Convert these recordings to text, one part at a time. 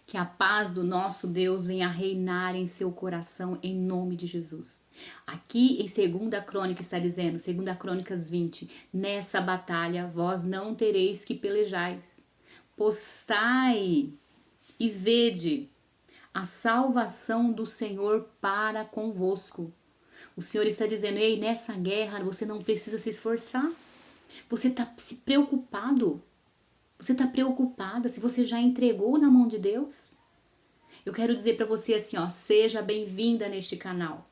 Que a paz do nosso Deus venha reinar em seu coração em nome de Jesus. Aqui em 2 Crônica está dizendo, 2 Crônicas 20, nessa batalha vós não tereis que pelejais. Postai e vede a salvação do Senhor para convosco. O Senhor está dizendo, ei, nessa guerra você não precisa se esforçar. Você está se preocupado. Você está preocupada se você já entregou na mão de Deus? Eu quero dizer para você assim, ó, seja bem-vinda neste canal.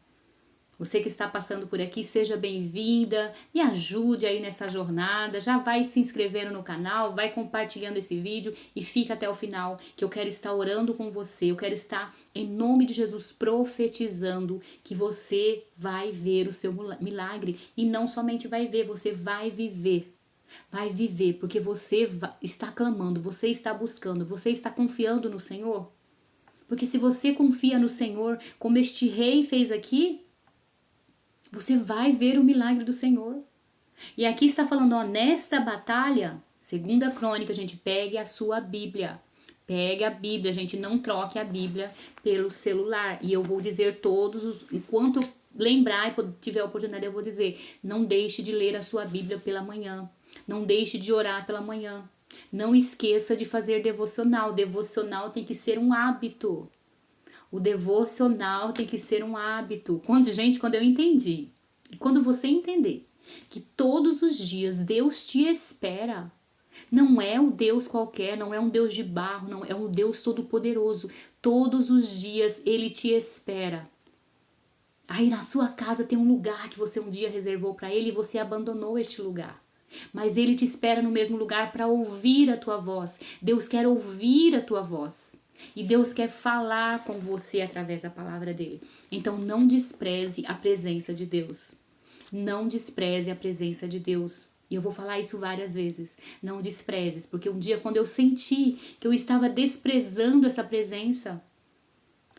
Você que está passando por aqui, seja bem-vinda, me ajude aí nessa jornada, já vai se inscrevendo no canal, vai compartilhando esse vídeo e fica até o final, que eu quero estar orando com você, eu quero estar, em nome de Jesus, profetizando que você vai ver o seu milagre e não somente vai ver, você vai viver. Vai viver, porque você está clamando, você está buscando, você está confiando no Senhor. Porque se você confia no Senhor, como este rei fez aqui, você vai ver o milagre do Senhor. E aqui está falando, ó, nesta batalha, 2 Crônica, gente, pegue a sua Bíblia. Pegue a Bíblia, gente, não troque a Bíblia pelo celular. E eu vou dizer enquanto eu lembrar e tiver a oportunidade, eu vou dizer, não deixe de ler a sua Bíblia pela manhã. Não deixe de orar pela manhã. Não esqueça de fazer devocional. Devocional tem que ser um hábito. O devocional tem que ser um hábito. Quando eu entendi, e quando você entender que todos os dias Deus te espera, não é um Deus qualquer, não é um Deus de barro, não é um Deus todo-poderoso. Todos os dias Ele te espera. Aí na sua casa tem um lugar que você um dia reservou para Ele e você abandonou este lugar. Mas Ele te espera no mesmo lugar para ouvir a tua voz. Deus quer ouvir a tua voz. E Deus quer falar com você através da palavra dele. Então não despreze a presença de Deus. Não despreze a presença de Deus. E eu vou falar isso várias vezes. Não desprezes, porque um dia quando eu senti que eu estava desprezando essa presença,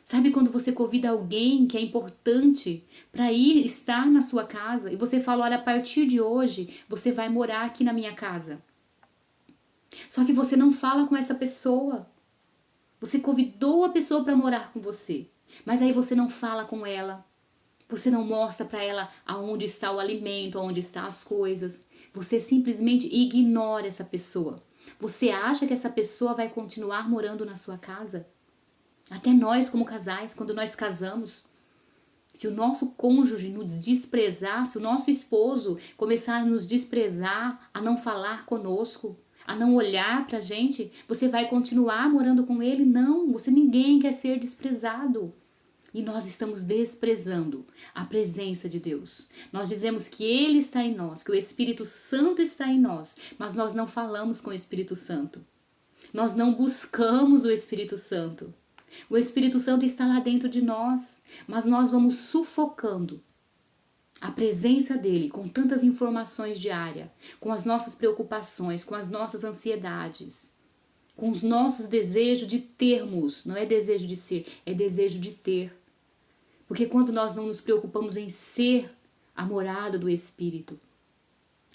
sabe quando você convida alguém que é importante para ir estar na sua casa e você fala, olha, a partir de hoje você vai morar aqui na minha casa. Só que você não fala com essa pessoa. Você convidou a pessoa para morar com você, mas aí você não fala com ela. Você não mostra para ela aonde está o alimento, aonde estão as coisas. Você simplesmente ignora essa pessoa. Você acha que essa pessoa vai continuar morando na sua casa? Até nós como casais, quando nós casamos, se o nosso cônjuge nos desprezar, se o nosso esposo começar a nos desprezar, a não falar conosco, a não olhar pra gente, você vai continuar morando com ele? Não, ninguém quer ser desprezado. E nós estamos desprezando a presença de Deus. Nós dizemos que Ele está em nós, que o Espírito Santo está em nós, mas nós não falamos com o Espírito Santo. Nós não buscamos o Espírito Santo. O Espírito Santo está lá dentro de nós, mas nós vamos sufocando a presença dele com tantas informações diárias, com as nossas preocupações, com as nossas ansiedades, com os nossos desejos de termos. Não é desejo de ser, é desejo de ter. Porque quando nós não nos preocupamos em ser a morada do Espírito,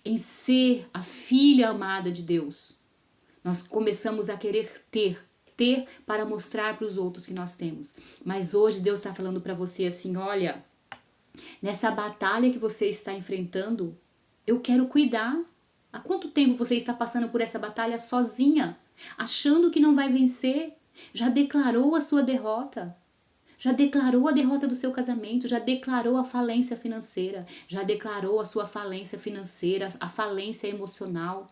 em ser a filha amada de Deus, nós começamos a querer ter para mostrar para os outros que nós temos. Mas hoje Deus está falando para você assim, olha, nessa batalha que você está enfrentando, eu quero cuidar. Há quanto tempo você está passando por essa batalha sozinha, achando que não vai vencer? Já declarou a sua derrota? Já declarou a derrota do seu casamento? Já declarou a falência financeira? Já declarou a sua falência financeira, a falência emocional,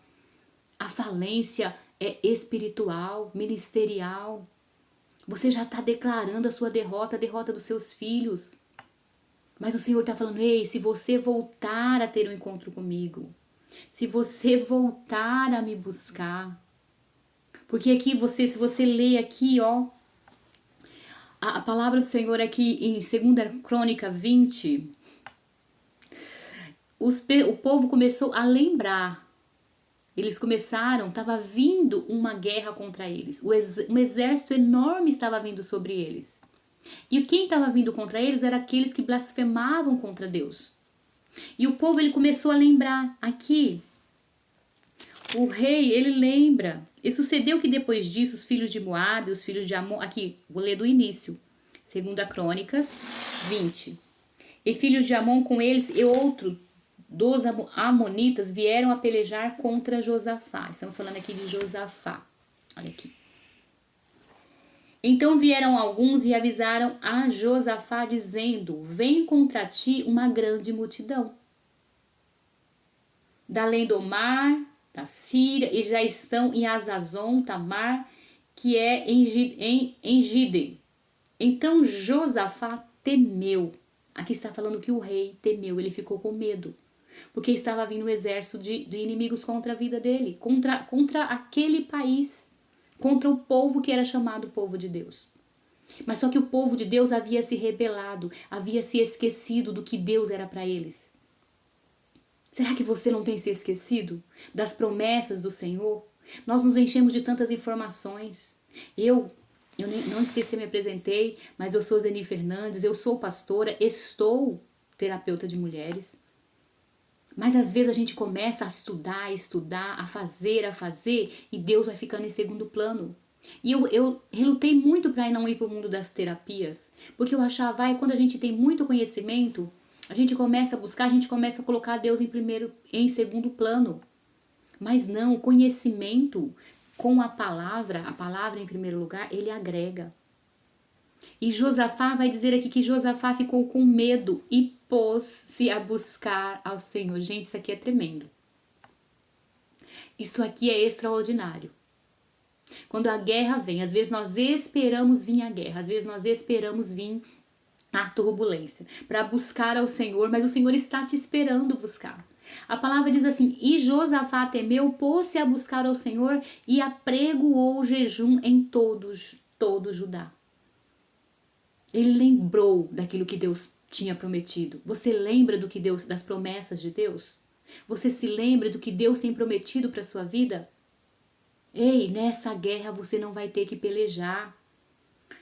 a falência espiritual, ministerial? Você já está declarando a sua derrota, a derrota dos seus filhos. Mas o Senhor está falando, ei, se você voltar a ter um encontro comigo, se você voltar a me buscar, porque aqui se você lê aqui, ó, a palavra do Senhor aqui em 2 Crônica 20, o povo começou a lembrar. Eles começaram, estava vindo uma guerra contra eles. Um exército enorme estava vindo sobre eles. E quem estava vindo contra eles eram aqueles que blasfemavam contra Deus. E o povo ele começou a lembrar. Aqui, o rei, ele lembra. E sucedeu que depois disso os filhos de Moabe, os filhos de Amon, aqui, vou ler do início, 2 Crônicas 20. E filhos de Amon com eles e outro dos amonitas vieram a pelejar contra Josafá. Estamos falando aqui de Josafá. Olha aqui. Então vieram alguns e avisaram a Josafá dizendo: vem contra ti uma grande multidão da além do mar, da Síria, e já estão em Azazon, Tamar, que é em Gide. Então Josafá temeu. Aqui está falando que o rei temeu, ele ficou com medo, porque estava vindo um exército de inimigos contra a vida dele, contra aquele país, contra o povo que era chamado povo de Deus. Mas só que o povo de Deus havia se rebelado, havia se esquecido do que Deus era para eles. Será que você não tem se esquecido das promessas do Senhor? Nós nos enchemos de tantas informações. Eu não sei se eu me apresentei, mas eu sou Zeni Fernandes, eu sou pastora, estou terapeuta de mulheres. Mas às vezes a gente começa a estudar, a fazer, e Deus vai ficando em segundo plano. E eu relutei muito para não ir para o mundo das terapias, porque eu achava, quando a gente tem muito conhecimento, a gente começa a buscar, a gente começa a colocar Deus em segundo plano. Mas não, o conhecimento com a palavra em primeiro lugar, ele agrega. E Josafá vai dizer aqui que Josafá ficou com medo e pôs-se a buscar ao Senhor. Gente, isso aqui é tremendo. Isso aqui é extraordinário. Quando a guerra vem, às vezes nós esperamos vir a guerra, às vezes nós esperamos vir a turbulência para buscar ao Senhor, mas o Senhor está te esperando buscar. A palavra diz assim: e Josafá temeu, pôs-se a buscar ao Senhor e apregoou jejum em todo Judá. Ele lembrou daquilo que Deus tinha prometido. Você lembra das promessas de Deus? Você se lembra do que Deus tem prometido para sua vida? Ei, nessa guerra você não vai ter que pelejar.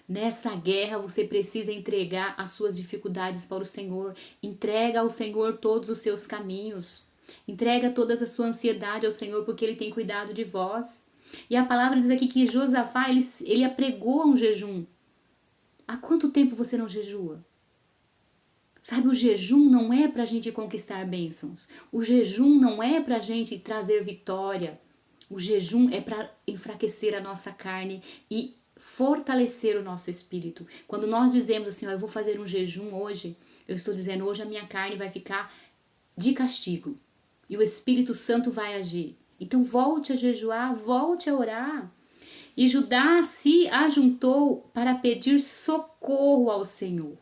Nessa guerra você precisa entregar as suas dificuldades para o Senhor. Entrega ao Senhor todos os seus caminhos. Entrega toda a sua ansiedade ao Senhor, porque Ele tem cuidado de vós. E a palavra diz aqui que Josafá, ele apregou um jejum. Há quanto tempo você não jejua? Sabe, o jejum não é para a gente conquistar bênçãos. O jejum não é para a gente trazer vitória. O jejum é para enfraquecer a nossa carne e fortalecer o nosso espírito. Quando nós dizemos assim, eu vou fazer um jejum hoje, eu estou dizendo, hoje a minha carne vai ficar de castigo e o Espírito Santo vai agir. Então volte a jejuar, volte a orar. E Judá se ajuntou para pedir socorro ao Senhor.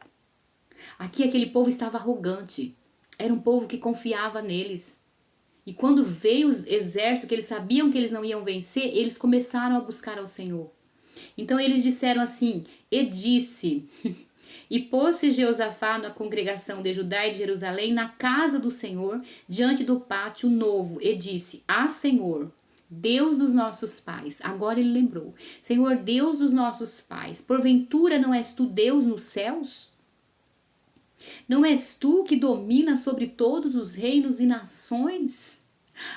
Aqui aquele povo estava arrogante. Era um povo que confiava neles. E quando veio o exército, que eles sabiam que eles não iam vencer, eles começaram a buscar ao Senhor. Então eles disseram assim, e disse, e pôs-se Josafá na congregação de Judá e de Jerusalém na casa do Senhor, diante do pátio novo, e disse, Senhor, Deus dos nossos pais, agora ele lembrou, Senhor Deus dos nossos pais, porventura não és tu Deus nos céus? Não és tu que domina sobre todos os reinos e nações?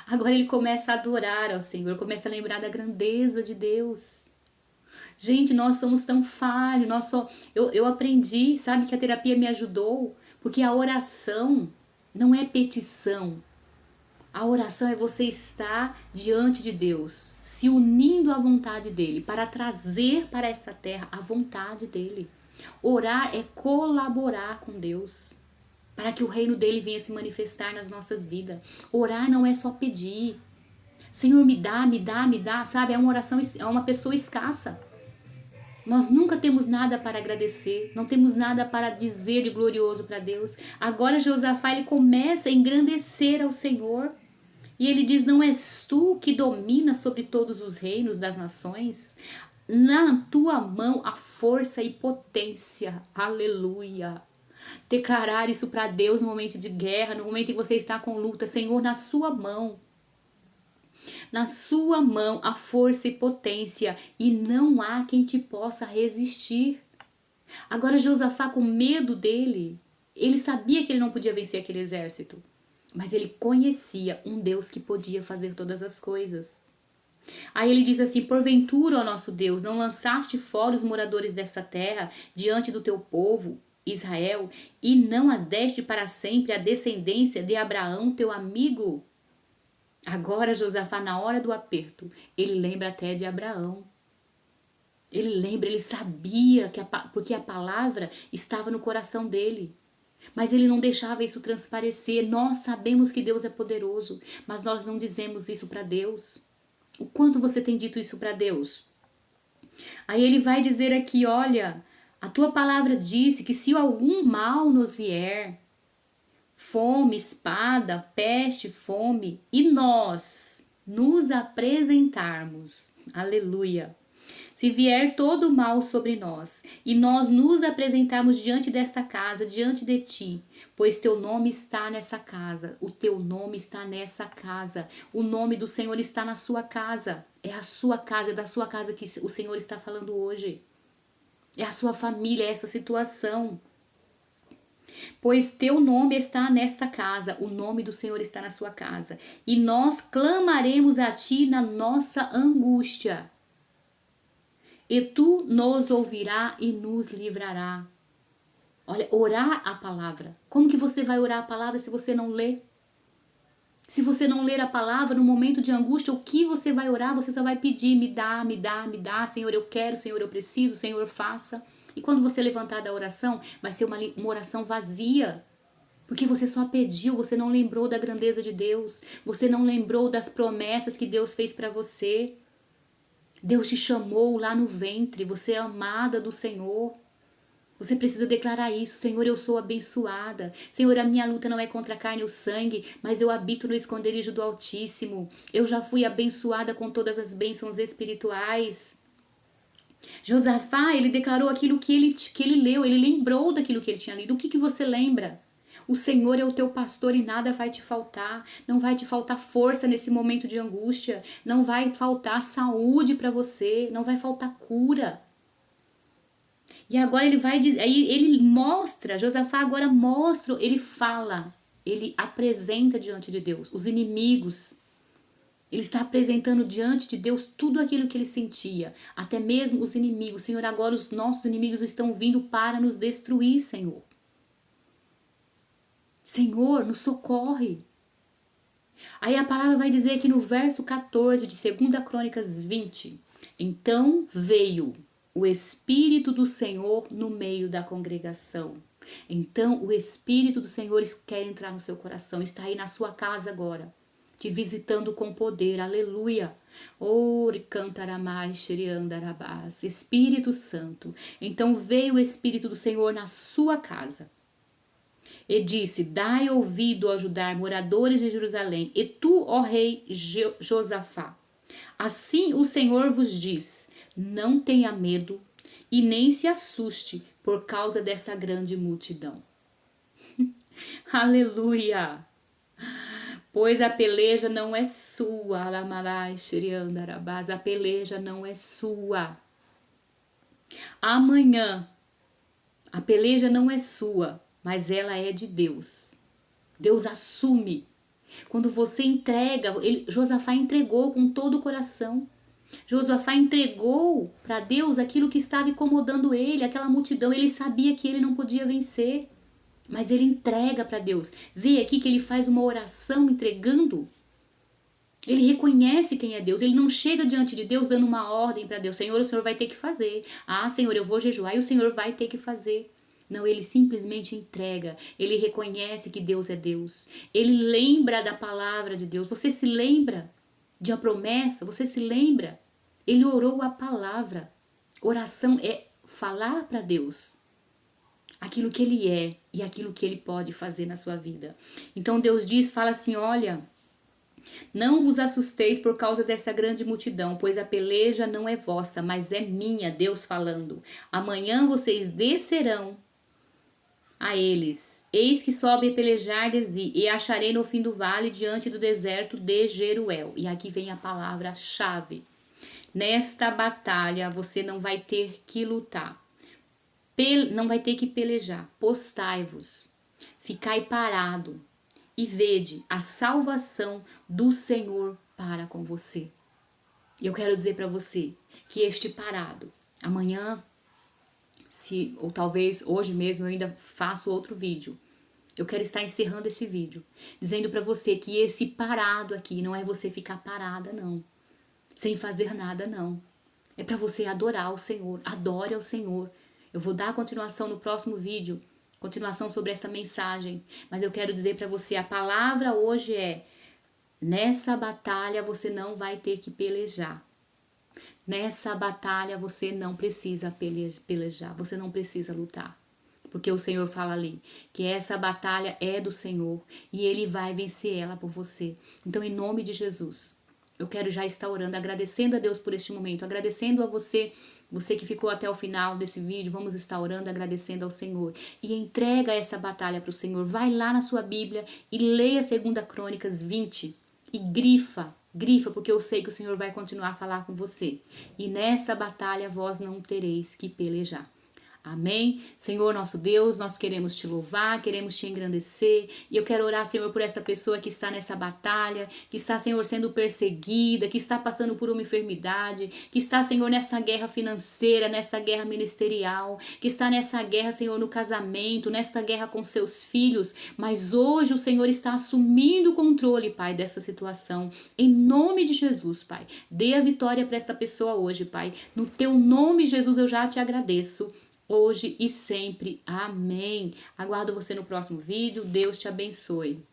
Agora ele começa a adorar ao Senhor, começa a lembrar da grandeza de Deus. Gente, nós somos tão falhos, eu aprendi, sabe, que a terapia me ajudou, porque a oração não é petição. A oração é você estar diante de Deus, se unindo à vontade dele, para trazer para essa terra a vontade dele. Orar é colaborar com Deus, para que o reino dele venha se manifestar nas nossas vidas. Orar não é só pedir. Senhor, me dá, sabe? É uma oração, é uma pessoa escassa. Nós nunca temos nada para agradecer, não temos nada para dizer de glorioso para Deus. Agora Josafá, ele começa a engrandecer ao Senhor. E ele diz, não és tu que domina sobre todos os reinos das nações? Na tua mão a força e potência. Aleluia. Declarar isso para Deus no momento de guerra, no momento em que você está com luta. Senhor, na sua mão. Na sua mão a força e potência, e não há quem te possa resistir. Agora Josafá, com medo dele, ele sabia que ele não podia vencer aquele exército, mas ele conhecia um Deus que podia fazer todas as coisas. Aí ele diz assim: porventura, ó nosso Deus, não lançaste fora os moradores dessa terra diante do teu povo, Israel, e não as deste para sempre a descendência de Abraão, teu amigo? Agora, Josafá, na hora do aperto, ele lembra até de Abraão. Ele lembra, ele sabia porque a palavra estava no coração dele. Mas ele não deixava isso transparecer. Nós sabemos que Deus é poderoso, mas nós não dizemos isso para Deus. O quanto você tem dito isso para Deus? Aí ele vai dizer aqui, olha, a tua palavra disse que se algum mal nos vier, fome, espada, peste, fome, e nós nos apresentarmos, aleluia, se vier todo o mal sobre nós, e nós nos apresentarmos diante desta casa, diante de ti, pois teu nome está nessa casa, o teu nome está nessa casa, o nome do Senhor está na sua casa, é a sua casa, é da sua casa que o Senhor está falando hoje, é a sua família, é essa situação. Pois teu nome está nesta casa, o nome do Senhor está na sua casa, e nós clamaremos a ti na nossa angústia. E tu nos ouvirá e nos livrará. Olha, orar a palavra. Como que você vai orar a palavra se você não lê? Se você não ler a palavra no momento de angústia, o que você vai orar? Você só vai pedir, me dá, me dá, me dá. Senhor, eu quero, Senhor, eu preciso, Senhor, faça. E quando você levantar da oração, vai ser uma oração vazia. Porque você só pediu, você não lembrou da grandeza de Deus. Você não lembrou das promessas que Deus fez para você. Deus te chamou lá no ventre, você é amada do Senhor. Você precisa declarar isso: Senhor, eu sou abençoada. Senhor, a minha luta não é contra a carne e o sangue, mas eu habito no esconderijo do Altíssimo. Eu já fui abençoada com todas as bênçãos espirituais. Josafá, ele declarou aquilo que ele leu, ele lembrou daquilo que ele tinha lido. O que você lembra? O Senhor é o teu pastor e nada vai te faltar. Não vai te faltar força nesse momento de angústia. Não vai faltar saúde para você. Não vai faltar cura. E agora ele vai dizer, aí ele mostra, Josafá agora mostra, ele fala, ele apresenta diante de Deus os inimigos. Ele está apresentando diante de Deus tudo aquilo que ele sentia, até mesmo os inimigos. Senhor, agora os nossos inimigos estão vindo para nos destruir, Senhor. Senhor, nos socorre. Aí a palavra vai dizer aqui no verso 14 de 2 Crônicas 20. Então veio o Espírito do Senhor no meio da congregação. Então o Espírito do Senhor quer entrar no seu coração, está aí na sua casa agora, te visitando com poder, aleluia. Espírito Santo. Então veio o Espírito do Senhor na sua casa. E disse: dai ouvido a Judá, moradores de Jerusalém, e tu, ó rei Josafá. Assim o Senhor vos diz: não tenha medo e nem se assuste por causa dessa grande multidão. Aleluia! Pois a peleja não é sua, a peleja não é sua. Amanhã, a peleja não é sua, mas ela é de Deus. Deus assume. Quando você entrega, Josafá entregou com todo o coração. Josafá entregou para Deus aquilo que estava incomodando ele, aquela multidão. Ele sabia que ele não podia vencer, mas ele entrega para Deus. Vê aqui que ele faz uma oração entregando. Ele reconhece quem é Deus. Ele não chega diante de Deus dando uma ordem para Deus. Senhor, o Senhor vai ter que fazer. Ah, Senhor, eu vou jejuar e o Senhor vai ter que fazer. Não, ele simplesmente entrega. Ele reconhece que Deus é Deus. Ele lembra da palavra de Deus. Você se lembra de uma promessa? Você se lembra? Ele orou a palavra. Oração é falar para Deus aquilo que ele é e aquilo que ele pode fazer na sua vida. Então Deus fala assim: olha, não vos assusteis por causa dessa grande multidão, pois a peleja não é vossa, mas é minha, Deus falando. Amanhã vocês descerão a eles. Eis que sobe a pelejar e acharei no fim do vale, diante do deserto de Jeruel. E aqui vem a palavra-chave. Nesta batalha você não vai ter que lutar. Não vai ter que pelejar. Postai-vos. Ficai parado. E vede a salvação do Senhor para com você. E eu quero dizer para você que este parado, amanhã, ou talvez hoje mesmo eu ainda faço outro vídeo. Eu quero estar encerrando esse vídeo, dizendo para você que esse parado aqui não é você ficar parada, não. Sem fazer nada, não. É para você adorar o Senhor. Adore ao Senhor. Eu vou dar a continuação no próximo vídeo, continuação sobre essa mensagem. Mas eu quero dizer para você, a palavra hoje é: nessa batalha você não vai ter que pelejar. Nessa batalha você não precisa pelejar, você não precisa lutar. Porque o Senhor fala ali que essa batalha é do Senhor e Ele vai vencer ela por você. Então, em nome de Jesus, eu quero já estar orando, agradecendo a Deus por este momento, agradecendo a você, você que ficou até o final desse vídeo, vamos estar orando, agradecendo ao Senhor. E entrega essa batalha para o Senhor. Vai lá na sua Bíblia e leia 2 Crônicas 20 e grifa, porque eu sei que o Senhor vai continuar a falar com você. E nessa batalha vós não tereis que pelejar. Amém? Senhor nosso Deus, nós queremos te louvar, queremos te engrandecer. E eu quero orar, Senhor, por essa pessoa que está nessa batalha, que está, Senhor, sendo perseguida, que está passando por uma enfermidade, que está, Senhor, nessa guerra financeira, nessa guerra ministerial, que está nessa guerra, Senhor, no casamento, nessa guerra com seus filhos. Mas hoje o Senhor está assumindo o controle, Pai, dessa situação. Em nome de Jesus, Pai. Dê a vitória para essa pessoa hoje, Pai. No teu nome, Jesus, eu já te agradeço. Hoje e sempre. Amém. Aguardo você no próximo vídeo. Deus te abençoe.